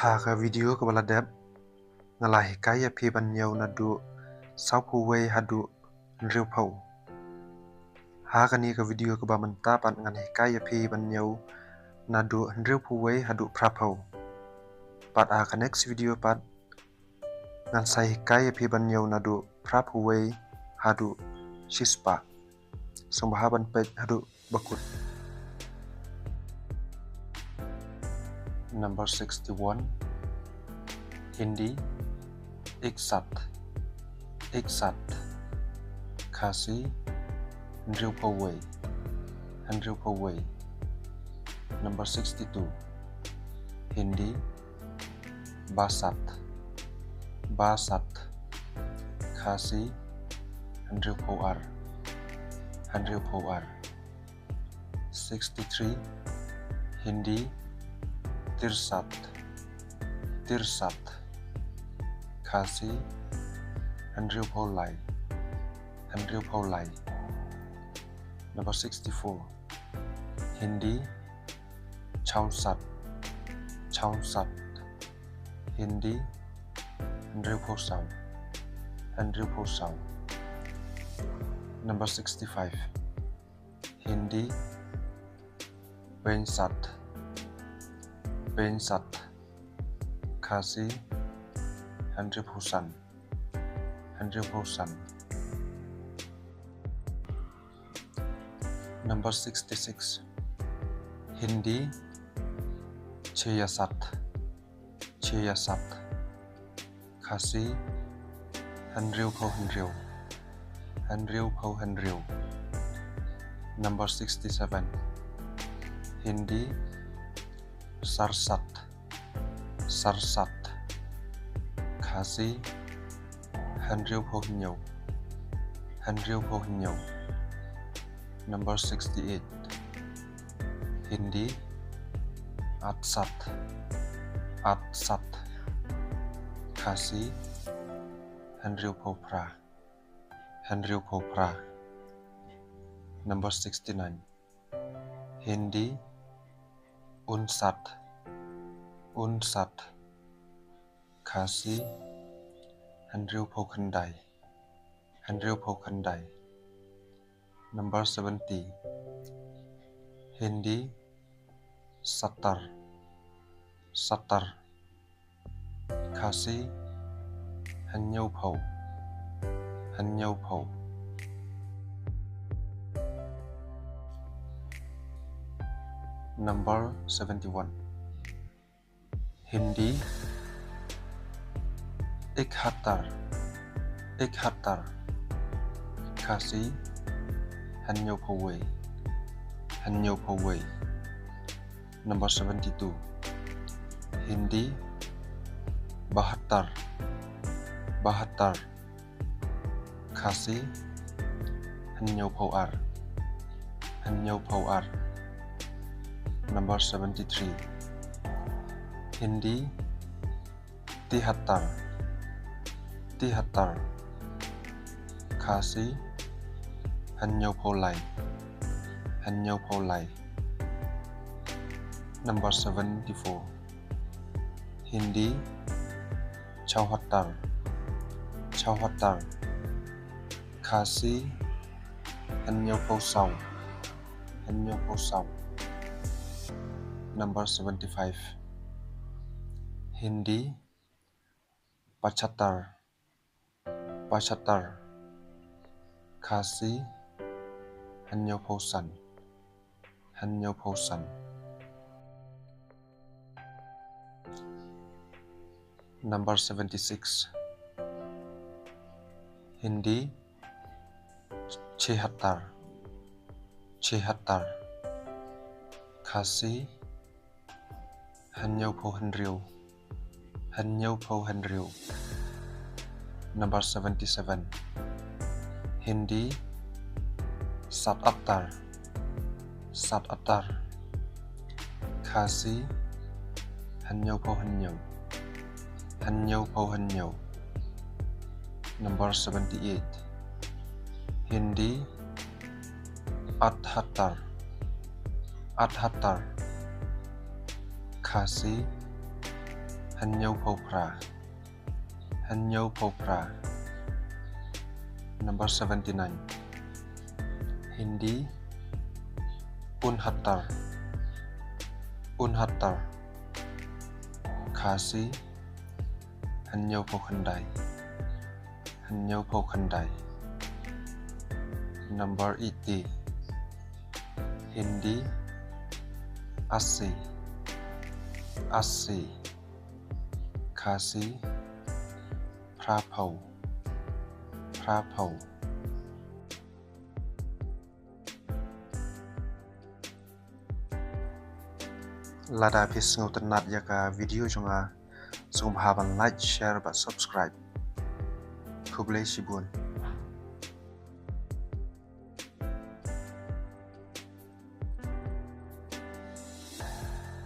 Haga video ke baladep ngalah kaya pi ban ñiew na du sau pu wei hadu nriu pau. Haga ni ke video ke ba mentapan ngan kaya pi ban ñiew na du nriu pu wei hadu pra pau. Pat haga next video pat ngan sai kaya pi ban ñiew na du pra pu wei hadu shispa. Sumbahaban pej hadu bakut. Number 61 Hindi एक साथ Khasi nriu pau wei. Number 62 Hindi basat Khasi nriu pau ar 63 Hindi tirsat Khasi nriu pau lai. Number 64 Hindi chausat Hindi nriu pau sau. Number 65 Hindi bensat Khasi nriu pau san. Number 66 Hindi cheyasat Khasi nriu pau. Number 67 Hindi sarsat Khasi nriu pau ñiew. Number 68 Hindi atsat Khasi nriu pau pra. Number 69 Hindi unsat Khasi nriu pau khandai. Number 70 Hindi satar Khasi ñiew pau. Number 71 Hindi ikhatar Khasi ñiew pau wei. Number 72 Hindi bahatar Khasi ñiew pau ar. Number 73 Hindi tihatar Khasi ñiew pau lai. Number 74 Hindi chauhatar Khasi ñiew pau sau. Number 75 Hindi pachatar Khasi ñiew pau san. Number 76 Hindi chehatar Khasi ñiew pau hendriu. Number 77 Hindi sat atar Khasi ñiew pau hanyau. Number 78 Hindi adhatar Khasi ñiew phau pra. ñiew phau pra. Number 79. Hindi unhattar. Khasi ñiew phau khandai. ñiew phau khandai. Number 80. Hindi Asi. Khasi Part-4. Lada pis ngau tenat ya ka video jonga sum haban like, share, but subscribe. Kublai shibun.